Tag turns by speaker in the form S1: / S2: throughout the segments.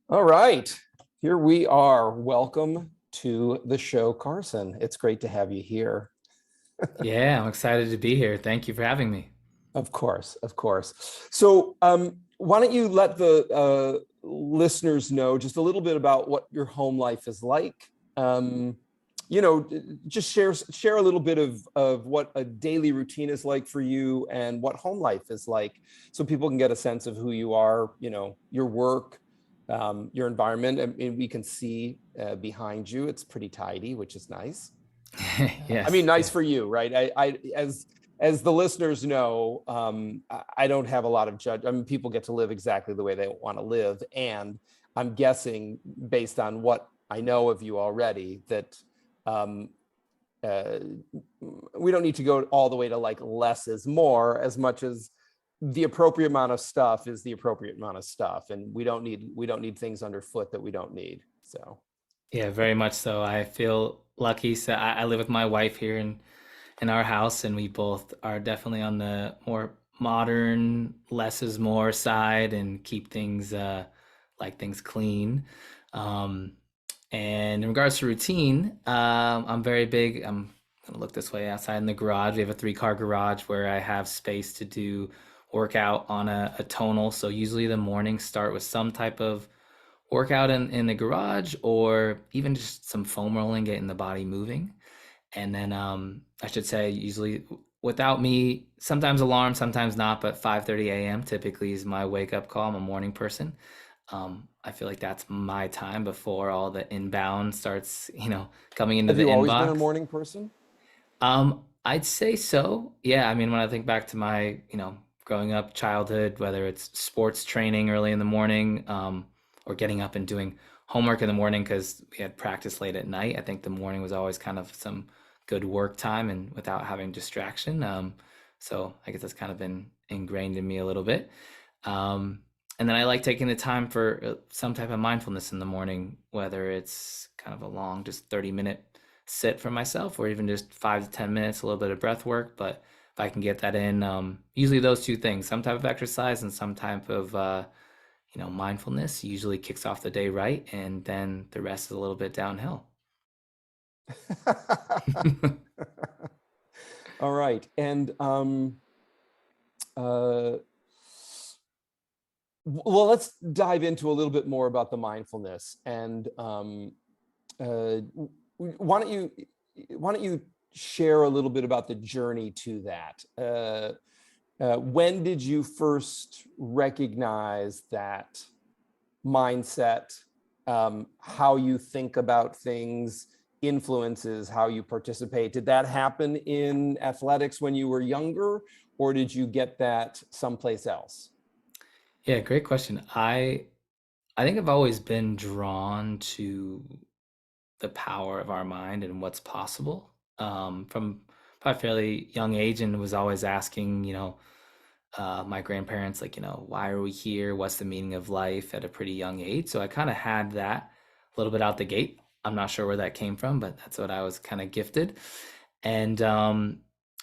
S1: All right, here we are. Welcome to the show, Carson. It's great to have you here.
S2: Yeah, I'm excited to be here. Thank you for having me.
S1: Of course, of course. So, why don't you let the listeners know just a little bit about what your home life is like? Um, just share a little bit of what a daily routine is like for you and what home life is like, so people can get a sense of who you are. Your work, your environment. I mean, we can see behind you; it's pretty tidy, which is nice. I mean,
S2: Yes,
S1: nice
S2: yes.
S1: for you, right? As the listeners know, I don't have a lot of judge. I mean, people get to live exactly the way they want to live, and I'm guessing, based on what I know of you already, that um, uh, we don't need to go all the way to like less is more, as much as the appropriate amount of stuff is the appropriate amount of stuff, and we don't need things underfoot that we don't need. So.
S2: Yeah, very much so. I feel lucky. So I live with my wife here in our house, and we both are definitely on the more modern, less is more side and keep things like things clean. Um, and in regards to routine, I'm very big. I'm gonna look this way outside in the garage. We have a three-car garage where I have space to do workout on a tonal. So usually the mornings start with some type of workout in the garage or even just some foam rolling, getting the body moving. And then I should say usually without me, sometimes alarm, sometimes not, but 5:30 a.m. typically is my wake up call. I'm a morning person. I feel like that's my time before all the inbound starts, coming into
S1: Have
S2: the
S1: you always been a
S2: inbox.
S1: morning person?
S2: I'd say so. Yeah, I mean, when I think back to my, growing up childhood, whether it's sports training early in the morning, or getting up and doing homework in the morning because we had practice late at night, I think the morning was always kind of some good work time and without having distraction. So I guess that's kind of been ingrained in me a little bit. Um, and then I like taking the time for some type of mindfulness in the morning, whether it's kind of a long, just 30-minute sit for myself, or even just 5 to 10 minutes, a little bit of breath work. But if I can get that in, usually those two things, some type of exercise and some type of, mindfulness usually kicks off the day right. And then the rest is a little bit downhill.
S1: All right. And uh, well, let's dive into a little bit more about the mindfulness. And why don't you share a little bit about the journey to that? When did you first recognize that mindset, how you think about things influences how you participate? Did that happen in athletics when you were younger, or did you get that someplace else?
S2: Yeah, great question. I think I've always been drawn to the power of our mind and what's possible, from probably a fairly young age, and was always asking, my grandparents, like, why are we here? What's the meaning of life at a pretty young age? So I kind of had that a little bit out the gate. I'm not sure where that came from, but that's what I was kind of gifted. And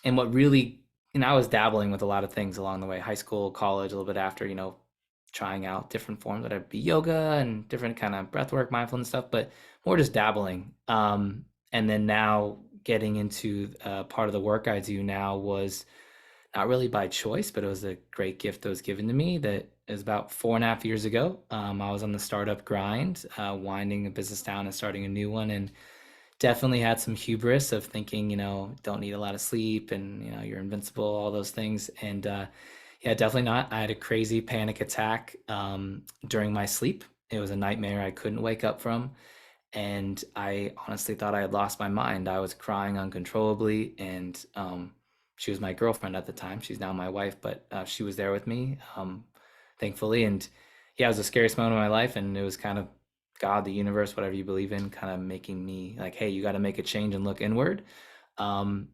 S2: what really, I was dabbling with a lot of things along the way, high school, college, a little bit after, trying out different forms, whether it be yoga and different kind of breath work, mindfulness stuff, but more just dabbling. And then now getting into part of the work I do now was not really by choice, but it was a great gift that was given to me. That is about 4.5 years ago. I was on the startup grind, winding a business down and starting a new one, and definitely had some hubris of thinking, don't need a lot of sleep and, you're invincible, all those things. And yeah, definitely not. I had a crazy panic attack during my sleep. It was a nightmare I couldn't wake up from. And I honestly thought I had lost my mind. I was crying uncontrollably. And she was my girlfriend at the time. She's now my wife, but she was there with me, thankfully. And yeah, it was the scariest moment of my life. And it was kind of God, the universe, whatever you believe in, kind of making me like, hey, you got to make a change and look inward.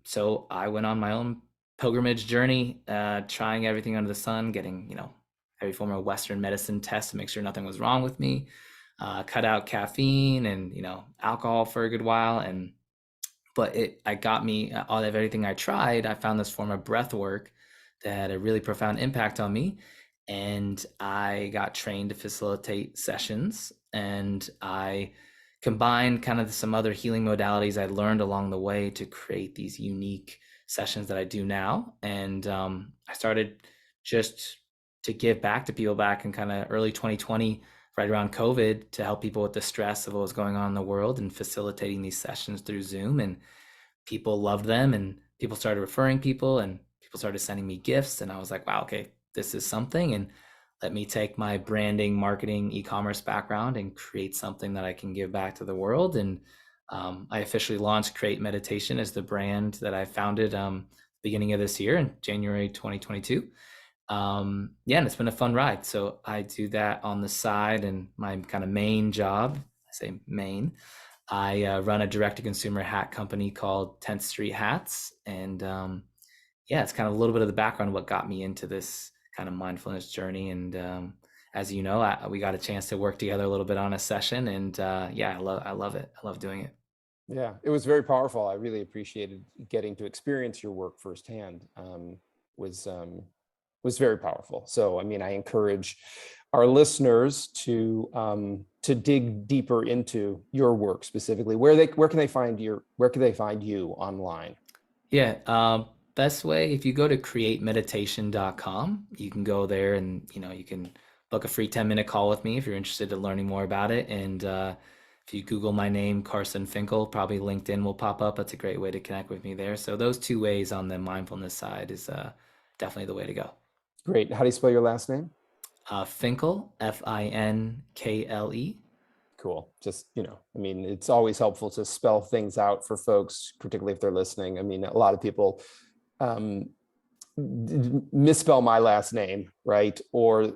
S2: So I went on my own pilgrimage journey, trying everything under the sun, getting, every form of Western medicine test to make sure nothing was wrong with me, cut out caffeine and, alcohol for a good while. But I got me all of everything I tried. I found this form of breath work that had a really profound impact on me. And I got trained to facilitate sessions and I combined kind of some other healing modalities I learned along the way to create these unique sessions that I do now. And I started just to give back to people back in kind of early 2020, right around COVID, to help people with the stress of what was going on in the world and facilitating these sessions through Zoom. And people loved them, and people started referring people, and people started sending me gifts. And I was like, wow, okay, this is something. And let me take my branding, marketing, e-commerce background and create something that I can give back to the world. And I officially launched Create Meditation as the brand that I founded beginning of this year in January 2022. Yeah, and it's been a fun ride. So I do that on the side, and my kind of main job, I say main, I run a direct-to-consumer hat company called 10th Street Hats. And yeah, it's kind of a little bit of the background of what got me into this kind of mindfulness journey. And as you know, we got a chance to work together a little bit on a session. And yeah, I love it. I love doing it.
S1: Yeah, it was very powerful. I really appreciated getting to experience your work firsthand. Was was very powerful. So, I mean, I encourage our listeners to dig deeper into your work specifically. Where can they find you online?
S2: Yeah. Best way, if you go to createmeditation.com, you can go there and, you can book a free 10-minute call with me if you're interested in learning more about it. And if you Google my name, Carson Finkle, probably LinkedIn will pop up. That's a great way to connect with me there. So those two ways on the mindfulness side is definitely the way to go.
S1: Great. How do you spell your last name?
S2: Finkle, Finkle.
S1: Cool. Just, I mean, it's always helpful to spell things out for folks, particularly if they're listening. I mean, a lot of people um, misspell my last name, right? Or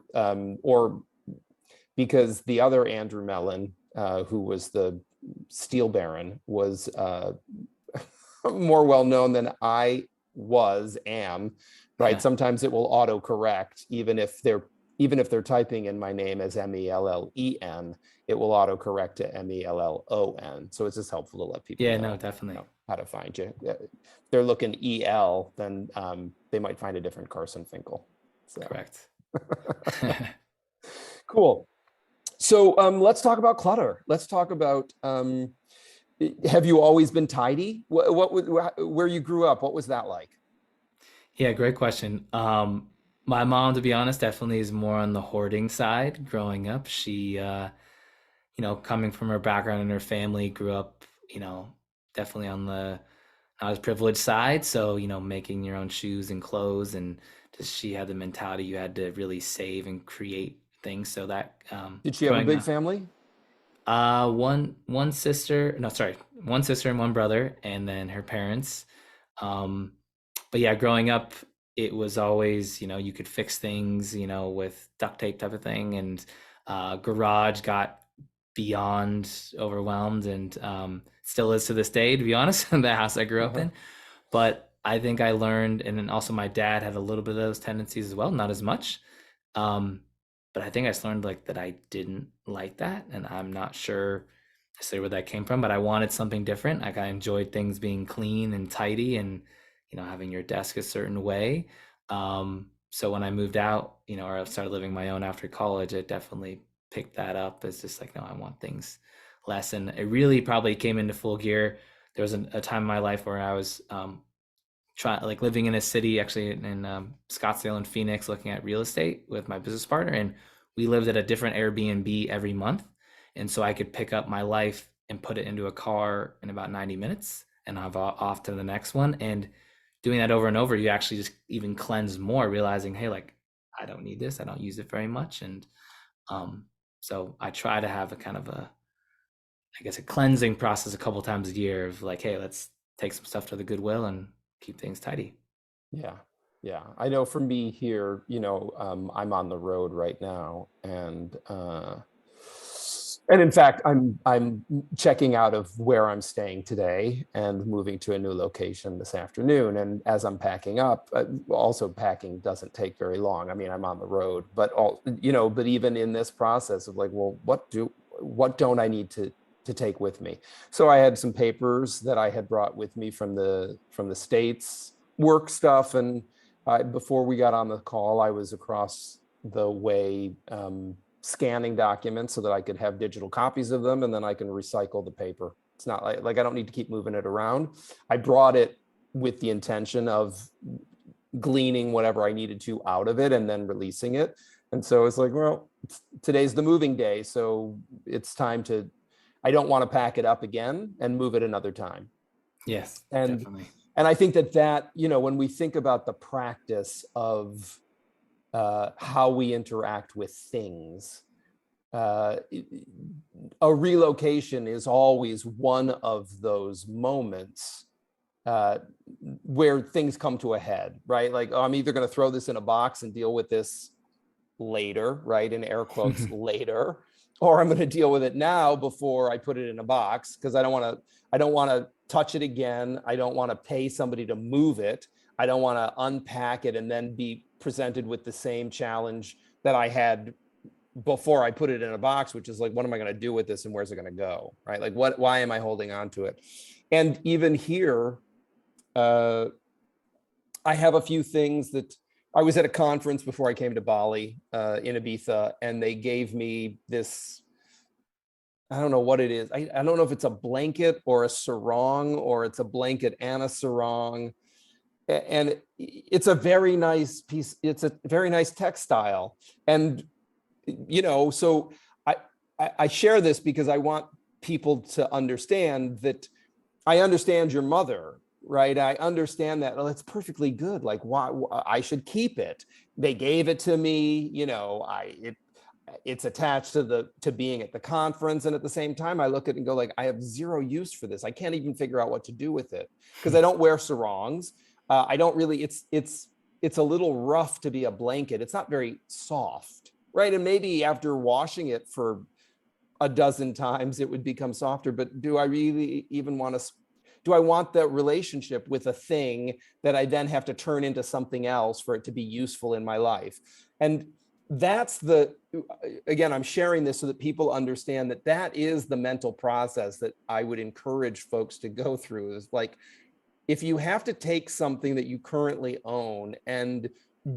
S1: because the other Andrew Mellen, who was the steel baron, was more well known than I am, right?
S2: Yeah.
S1: Sometimes it will autocorrect, even if they're typing in my name as Mellen, it will autocorrect to Mellon. So it's just helpful to let people
S2: Yeah, no,
S1: know,
S2: definitely.
S1: how to find you. If they're looking EL, then they might find a different Carson Finkle. So
S2: Correct.
S1: cool. So let's talk about clutter. Let's talk about, have you always been tidy? Where you grew up, what was that like?
S2: Yeah, great question. My mom, to be honest, definitely is more on the hoarding side growing up. She, coming from her background and her family, grew up, definitely on the not as privileged side. So, making your own shoes and clothes, and just she had the mentality you had to really save and create things. So that
S1: Did she have a
S2: growing
S1: big
S2: up,
S1: family?
S2: one sister, no, sorry, one sister and one brother, and then her parents. Um, but yeah, growing up, it was always, you could fix things, with duct tape type of thing. And garage got beyond overwhelmed, and still is to this day, to be honest, in the house I grew up
S1: Uh-huh.
S2: in. But I think I learned, and then also my dad had a little bit of those tendencies as well, not as much. Um, but I think I just learned like that I didn't like that, and I'm not sure necessarily where that came from, but I wanted something different. Like I enjoyed things being clean and tidy, and having your desk a certain way. So when I moved out, or I started living my own after college, I definitely picked that up as just like, no, I want things less. And it really probably came into full gear. There was a time in my life where I was trying, like, living in a city, actually in Scottsdale and Phoenix, looking at real estate with my business partner, and we lived at a different Airbnb every month. And so I could pick up my life and put it into a car in about 90 minutes, and I'm off to the next one. And doing that over and over, you actually just even cleanse more, realizing, hey, like, I don't need this, I don't use it very much. And um, so I try to have a kind of I guess, a cleansing process a couple times a year of like, hey, let's take some stuff to the Goodwill and keep things tidy.
S1: Yeah. Yeah. I know for me here, I'm on the road right now, and in fact, I'm checking out of where I'm staying today and moving to a new location this afternoon. And as I'm packing up, also packing doesn't take very long. I mean, I'm on the road, but even in this process of like, well, what don't I need to take with me? So I had some papers that I had brought with me from the States, work stuff, and before we got on the call, I was across the way. scanning documents so that I could have digital copies of them, and then I can recycle the paper. It's not like I don't need to keep moving it around. I brought it with the intention of gleaning whatever I needed to out of it and then releasing it. And so it's like, well, today's the moving day, so it's time to, I don't want to pack it up again and move it another time.
S2: Yes,
S1: And
S2: definitely.
S1: I think that, when we think about the practice of how we interact with things, a relocation is always one of those moments where things come to a head, right? Like, oh, I'm either going to throw this in a box and deal with this later, right? In air quotes, later, or I'm going to deal with it now before I put it in a box, because I don't want to touch it again. I don't want to pay somebody to move it. I don't want to unpack it and then be presented with the same challenge that I had before I put it in a box, which is like, what am I going to do with this and where's it going to go, right? Like, why am I holding on to it? And even here, I have a few things that I was at a conference before I came to Bali in Ibiza, and they gave me this, I don't know what it is. I don't know if it's a blanket or a sarong, or it's a blanket and a sarong. And it's a very nice piece. It's a very nice textile. And, so I share this because I want people to understand that I understand your mother, right? I understand that. Well, it's perfectly good. Like, why I should keep it. They gave it to me, it's attached to being at the conference. And at the same time, I look at it and go like, I have zero use for this. I can't even figure out what to do with it because I don't wear sarongs. I don't really, it's a little rough to be a blanket. It's not very soft, right? And maybe after washing it for a dozen times, it would become softer, but do I really even do I want that relationship with a thing that I then have to turn into something else for it to be useful in my life? And that's again, I'm sharing this so that people understand that is the mental process that I would encourage folks to go through. Is like, if you have to take something that you currently own and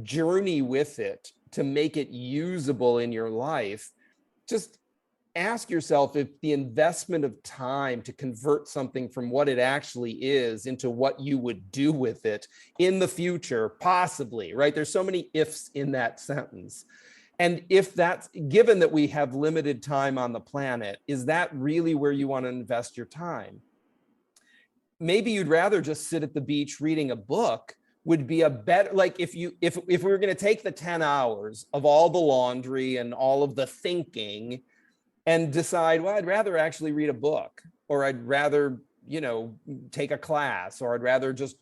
S1: journey with it to make it usable in your life, just ask yourself if the investment of time to convert something from what it actually is into what you would do with it in the future, possibly, right? There's so many ifs in that sentence. And if that's given that we have limited time on the planet, is that really where you want to invest your time? Maybe you'd rather just sit at the beach reading a book would be a better, like if we were going to take the 10 hours of all the laundry and all of the thinking and decide, well, I'd rather actually read a book, or I'd rather, take a class, or I'd rather just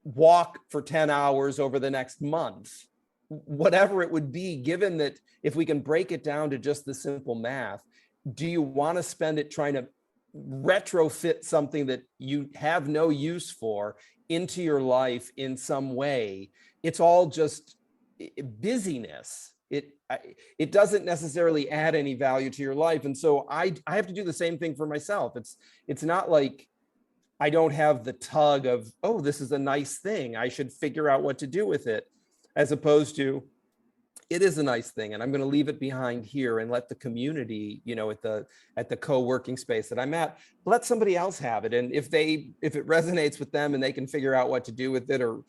S1: walk for 10 hours over the next month, whatever it would be, given that if we can break it down to just the simple math, do you want to spend it trying to retrofit something that you have no use for into your life in some way? It's all just busyness. It doesn't necessarily add any value to your life. And so I have to do the same thing for myself. It's not like I don't have the tug of, oh, this is a nice thing, I should figure out what to do with it, as opposed to, it is a nice thing and I'm going to leave it behind here and let the community, at the co-working space that I'm at, let somebody else have it. And if it resonates with them and they can figure out what to do with it, or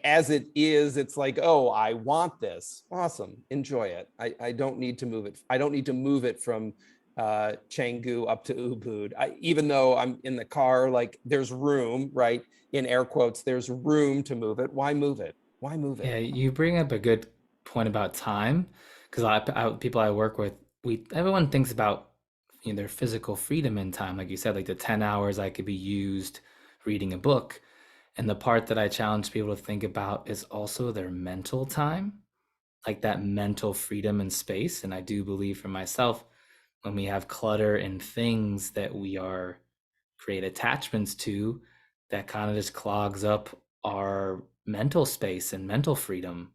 S1: as it is, it's like, oh, I want this. Awesome. Enjoy it. I don't need to move it. I don't need to move it from Canggu up to Ubud. Even though I'm in the car, like there's room, right? In air quotes, there's room to move it. Why move it? Why move
S2: Yeah,
S1: it?
S2: you bring up a good point about time, because people I work with, everyone thinks about their physical freedom in time, like you said, like the 10 hours I could be used reading a book. And the part that I challenge people to think about is also their mental time, like that mental freedom and space. And I do believe for myself, when we have clutter and things that we are create attachments to, that kind of just clogs up our mental space and mental freedom.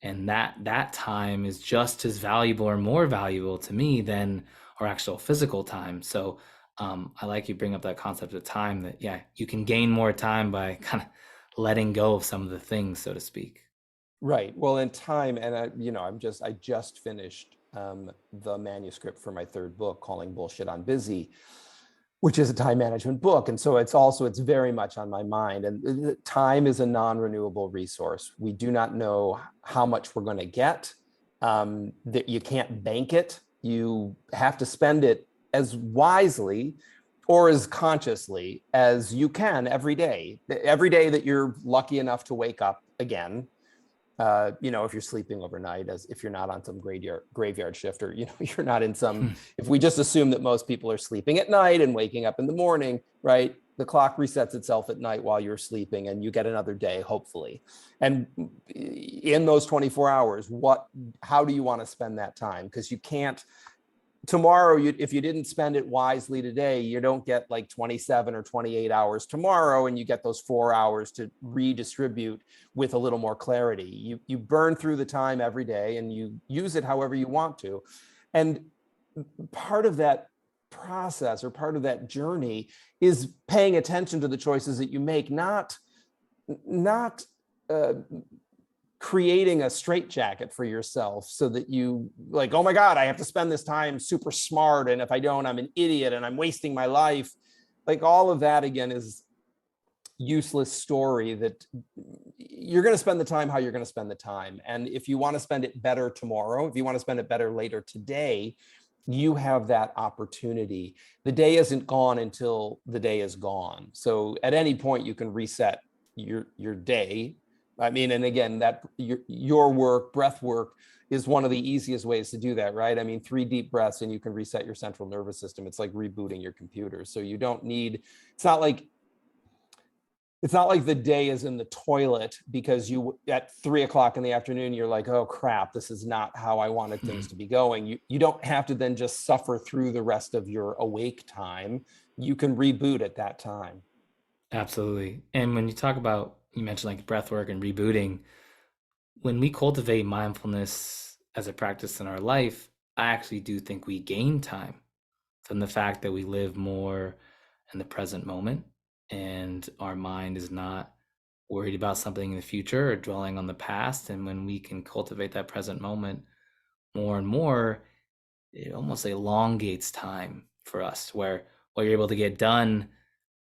S2: And that time is just as valuable or more valuable to me than our actual physical time. So I like you bring up that concept of time, that you can gain more time by kind of letting go of some of the things, so to speak.
S1: Right. Well, in time, and I just finished the manuscript for my third book, Calling Bullshit on Busy, which is a time management book. And so it's very much on my mind. And time is a non-renewable resource. We do not know how much we're going to get, that you can't bank it. You have to spend it as wisely or as consciously as you can every day that you're lucky enough to wake up again. If you're sleeping overnight, as if you're not on some graveyard shift, or, you're not in some, if we just assume that most people are sleeping at night and waking up in the morning, right? The clock resets itself at night while you're sleeping, and you get another day, hopefully. And in those 24 hours, how do you want to spend that time? Because you can't, tomorrow, if you didn't spend it wisely today, you don't get like 27 or 28 hours tomorrow, and you get those 4 hours to redistribute with a little more clarity. You burn through the time every day, and you use it however you want to. And part of that process, or part of that journey, is paying attention to the choices that you make, not creating a straitjacket for yourself so that you like, oh my God, I have to spend this time super smart, and if I don't, I'm an idiot and I'm wasting my life. Like, all of that, again, is useless story. That you're going to spend the time how you're going to spend the time. And if you want to spend it better tomorrow, if you want to spend it better later today, you have that opportunity. The day isn't gone until the day is gone. So at any point you can reset your day. I mean, and again, that your work, breath work, is one of the easiest ways to do that, right? I mean, 3 deep breaths and you can reset your central nervous system. It's like rebooting your computer. So you don't need, it's not like the day is in the toilet because you, at 3 o'clock in the afternoon, you're like, oh crap, this is not how I wanted things to be going. You don't have to then just suffer through the rest of your awake time. You can reboot at that time.
S2: Absolutely. And when you mentioned like breath work and rebooting, when we cultivate mindfulness as a practice in our life, I actually do think we gain time from the fact that we live more in the present moment, and our mind is not worried about something in the future or dwelling on the past. And when we can cultivate that present moment more and more, it almost elongates time for us, where what you're able to get done,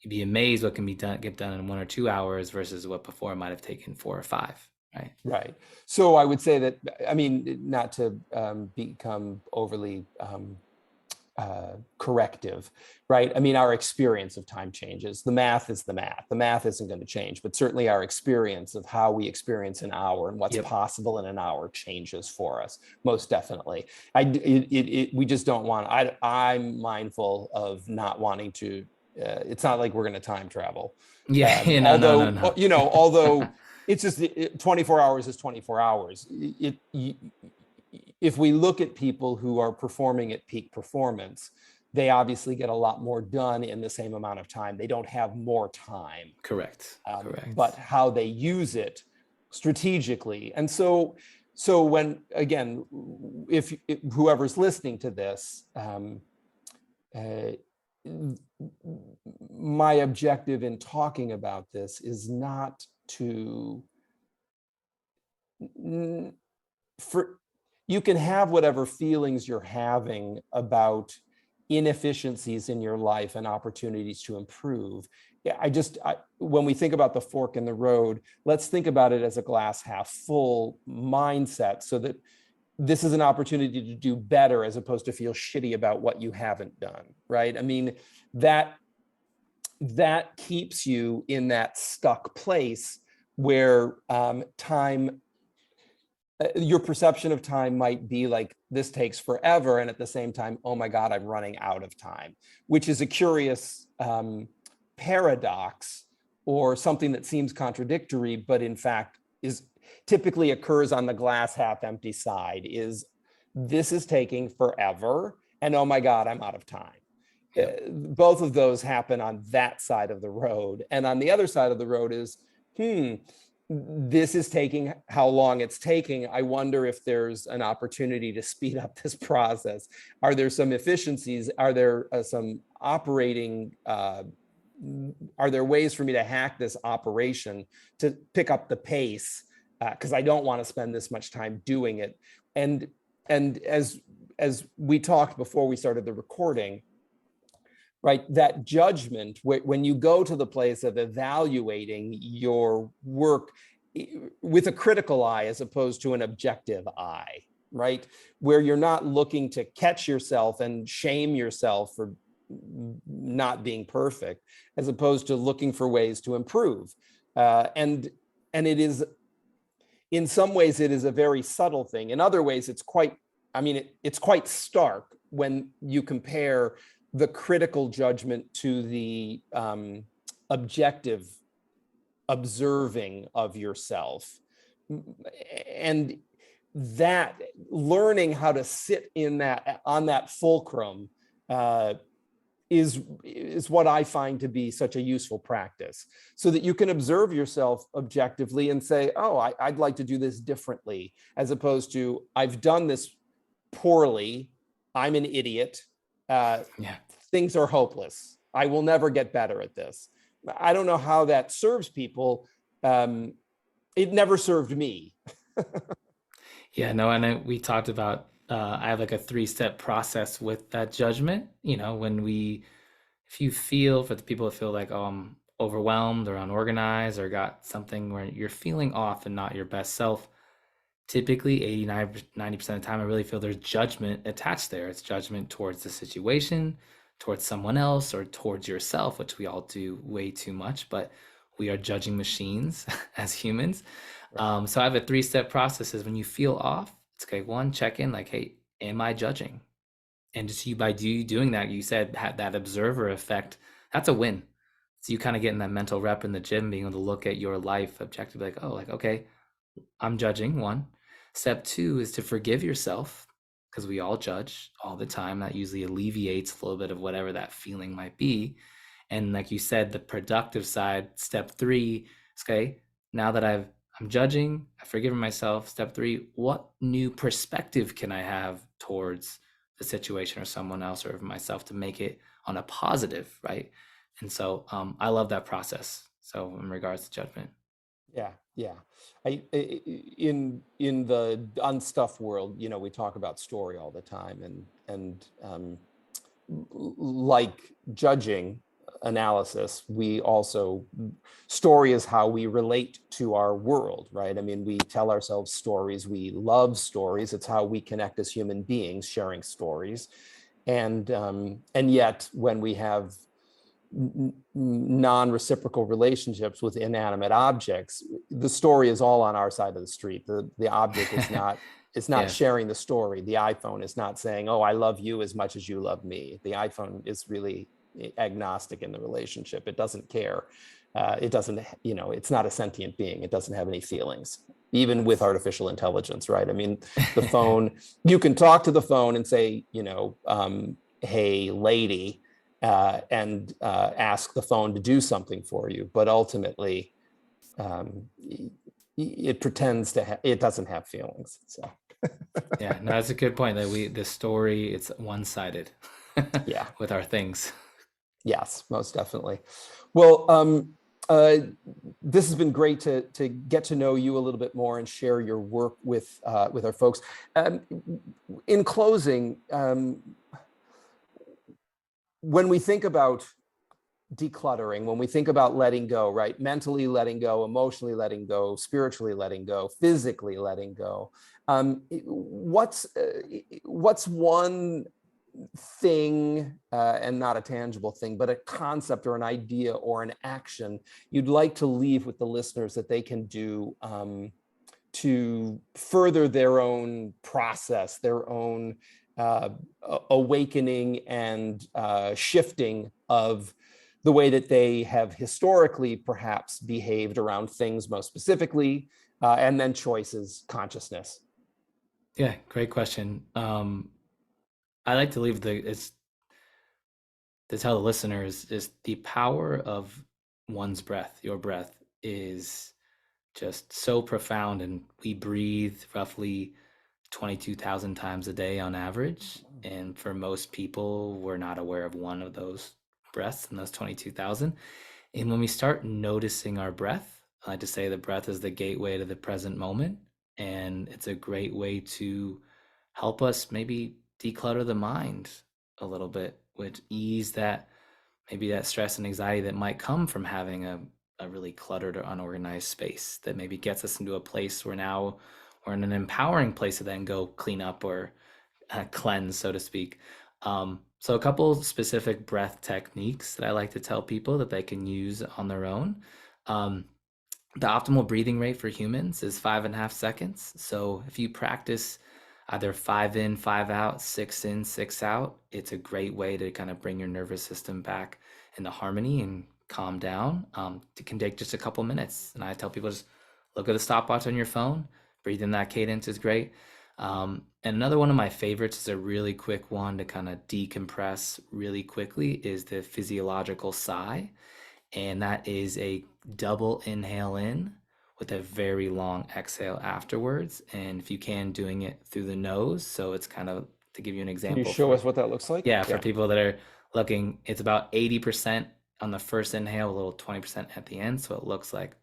S2: you'd be amazed what can get done in 1 or 2 hours versus what before might have taken 4 or 5. Right.
S1: Right. So I would say that, I mean, not to become overly corrective, right? I mean, our experience of time changes. The math is the math. The math isn't going to change, but certainly our experience of how we experience an hour and what's possible in an hour changes for us, most definitely. We just don't want, I'm mindful of not wanting to, it's not like we're going to time travel. Although it's just 24 hours is 24 hours. If we look at people who are performing at peak performance, they obviously get a lot more done in the same amount of time. They don't have more time.
S2: Correct.
S1: But how they use it strategically. And so when, again, if whoever's listening to this, my objective in talking about this is not to, you can have whatever feelings you're having about inefficiencies in your life and opportunities to improve. When we think about the fork in the road, let's think about it as a glass half full mindset, so that this is an opportunity to do better as opposed to feel shitty about what you haven't done, right? I mean, that keeps you in that stuck place where time, your perception of time might be like, this takes forever, and at the same time, oh my God, I'm running out of time, which is a curious paradox, or something that seems contradictory, but in fact is typically occurs on the glass half empty side. Is this is taking forever, and oh my God, I'm out of time. Both of those happen on that side of the road. And on the other side of the road is, this is taking how long it's taking. I wonder if there's an opportunity to speed up this process. Are there some efficiencies? Are there some operating, are there ways for me to hack this operation to pick up the pace? Because I don't want to spend this much time doing it. And and as we talked before we started the recording, right, that judgment, when you go to the place of evaluating your work with a critical eye as opposed to an objective eye, right, where you're not looking to catch yourself and shame yourself for not being perfect, as opposed to looking for ways to improve. And it is, in some ways, it is a very subtle thing. In other ways, it's quite, I mean, it's quite stark when you compare the critical judgment to the objective observing of yourself. And that, learning how to sit in that, on that fulcrum, is what I find to be such a useful practice, so that you can observe yourself objectively and say, oh, I'd like to do this differently, as opposed to, I've done this poorly, I'm an idiot,
S2: Yeah.
S1: things are hopeless, I will never get better at this. I don't know how that serves people. It never served me.
S2: Yeah, no, we talked about I have like a three-step process with that judgment. You know, if you feel, for the people that feel like, oh, I'm overwhelmed or unorganized or got something where you're feeling off and not your best self, typically 89, 90% of the time, I really feel there's judgment attached there. It's judgment towards the situation, towards someone else, or towards yourself, which we all do way too much, but we are judging machines as humans.
S1: Right.
S2: So I have a three-step process. Is when you feel off, it's okay. One, check in, like, hey, am I judging? And just you, by doing that, you said had that observer effect. That's a win. So you kind of getting that mental rep in the gym, being able to look at your life objectively, like, oh, like, okay, I'm judging. One. Step two is to forgive yourself, because we all judge all the time. That usually alleviates a little bit of whatever that feeling might be. And like you said, the productive side, step three is, okay, now that I'm judging, I've forgiven myself. Step three, what new perspective can I have towards the situation or someone else or myself to make it on a positive, right? And so I love that process. So in regards to judgment.
S1: Yeah, yeah. In the unstuff world, you know, we talk about story all the time, and like judging analysis, we also, story is how we relate to our world, right? I mean, we tell ourselves stories, we love stories, it's how we connect as human beings, sharing stories. And yet when we have non-reciprocal relationships with inanimate objects, the story is all on our side of the street. The object is not, it's not
S2: Yes.
S1: sharing the story. The iPhone is not saying, oh, I love you as much as you love me. The iPhone is really agnostic in the relationship. It doesn't care. It doesn't, you know, it's not a sentient being. It doesn't have any feelings, even with artificial intelligence, right? I mean, the phone, you can talk to the phone and say, you know, hey, lady, and ask the phone to do something for you. But ultimately, it pretends to it doesn't have feelings. So
S2: Yeah, no, that's a good point. That the story, it's one-sided
S1: yeah,
S2: with our things.
S1: yes, most definitely. Well, uh, this has been great to get to know you a little bit more and share your work with our folks. In closing, when we think about decluttering, when we think about letting go, right? Mentally letting go, emotionally letting go, spiritually letting go, physically letting go. What's one thing, and not a tangible thing, but a concept or an idea or an action you'd like to leave with the listeners that they can do to further their own process, their own uh, awakening and shifting of the way that they have historically perhaps behaved around things most specifically, and then choices, consciousness.
S2: Yeah, great question. I like to leave to tell the listeners is the power of one's breath. Your breath is just so profound, and we breathe roughly 22,000 times a day on average. And for most people, we're not aware of one of those breaths in those 22,000. And when we start noticing our breath, I like to say the breath is the gateway to the present moment. And it's a great way to help us maybe declutter the mind a little bit, which ease that maybe that stress and anxiety that might come from having a really cluttered or unorganized space that maybe gets us into a place where now we're in an empowering place to then go clean up or cleanse, so to speak. So a couple specific breath techniques that I like to tell people that they can use on their own. Um, the optimal breathing rate for humans is 5.5 seconds. So if you practice either 5 in, 5 out, 6 in, 6 out, it's a great way to kind of bring your nervous system back into harmony and calm down. It can take just a couple minutes. And I tell people just look at the stopwatch on your phone, breathe in that cadence is great. And another one of my favorites is a really quick one to kind of decompress really quickly is the physiological sigh. And that is a double inhale in with a very long exhale afterwards. And if you can, doing it through the nose. So it's kind of to give you an
S1: Can you
S2: example
S1: show
S2: for,
S1: us what that looks like?
S2: yeah, for
S1: Yeah.
S2: people that are looking, it's about 80% on the first inhale, a little 20% at the end. So it looks like,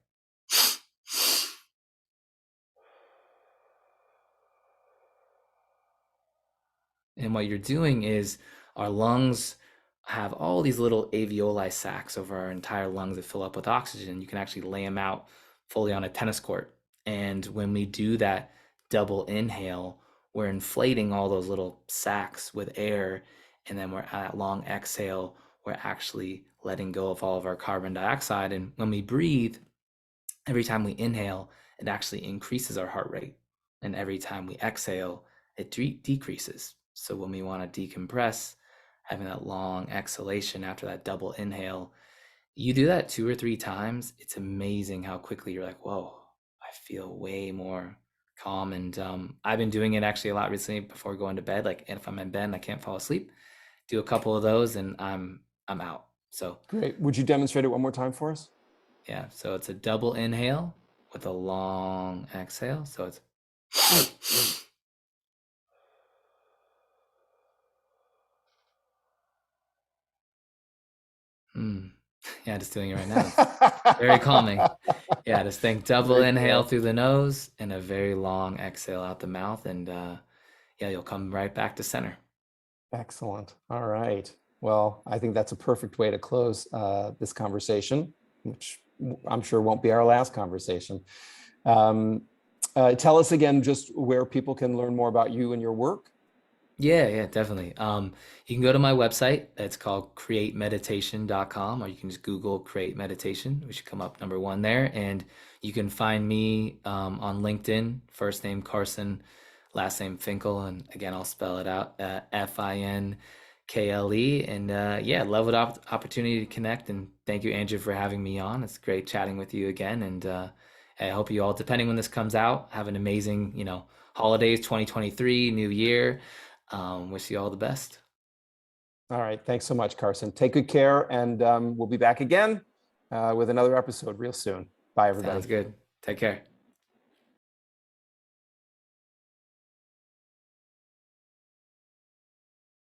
S2: and what you're doing is our lungs have all these little alveoli sacs over our entire lungs that fill up with oxygen. You can actually lay them out fully on a tennis court. And when we do that double inhale, we're inflating all those little sacs with air. And then we're at long exhale, we're actually letting go of all of our carbon dioxide. And when we breathe, every time we inhale, it actually increases our heart rate. And every time we exhale, it decreases. So when we want to decompress, having that long exhalation after that double inhale, you do that 2 or 3 times. It's amazing how quickly you're like, whoa, I feel way more calm. And I've been doing it actually a lot recently before going to bed. Like if I'm in bed and I can't fall asleep, do a couple of those and I'm out. So
S1: Great. Would you demonstrate it one more time for us?
S2: yeah, so it's a double inhale with a long exhale. So it's mm. Yeah, just doing it right now. It's very calming. Yeah, just think double
S1: Very
S2: inhale
S1: cool.
S2: through the nose and a very long exhale out the mouth, and yeah, you'll come right back to center.
S1: Excellent. All right. Well, I think that's a perfect way to close this conversation, which I'm sure won't be our last conversation. Um, Tell us again just where people can learn more about you and your work.
S2: Yeah, definitely. You can go to my website. It's called createmeditation.com, or you can just Google create meditation. We should come up number one there. And you can find me on LinkedIn, first name Carson, last name Finkle. And again, I'll spell it out, Finkle. And yeah, love the opportunity to connect. And thank you, Andrew, for having me on. It's great chatting with you again. And I hope you all, depending when this comes out, have an amazing, holidays 2023, new year. Wish you all the best.
S1: All right. Thanks so much, Carson. Take good care, and we'll be back again with another episode real soon. Bye,
S2: Sounds
S1: everybody.
S2: good. Take care.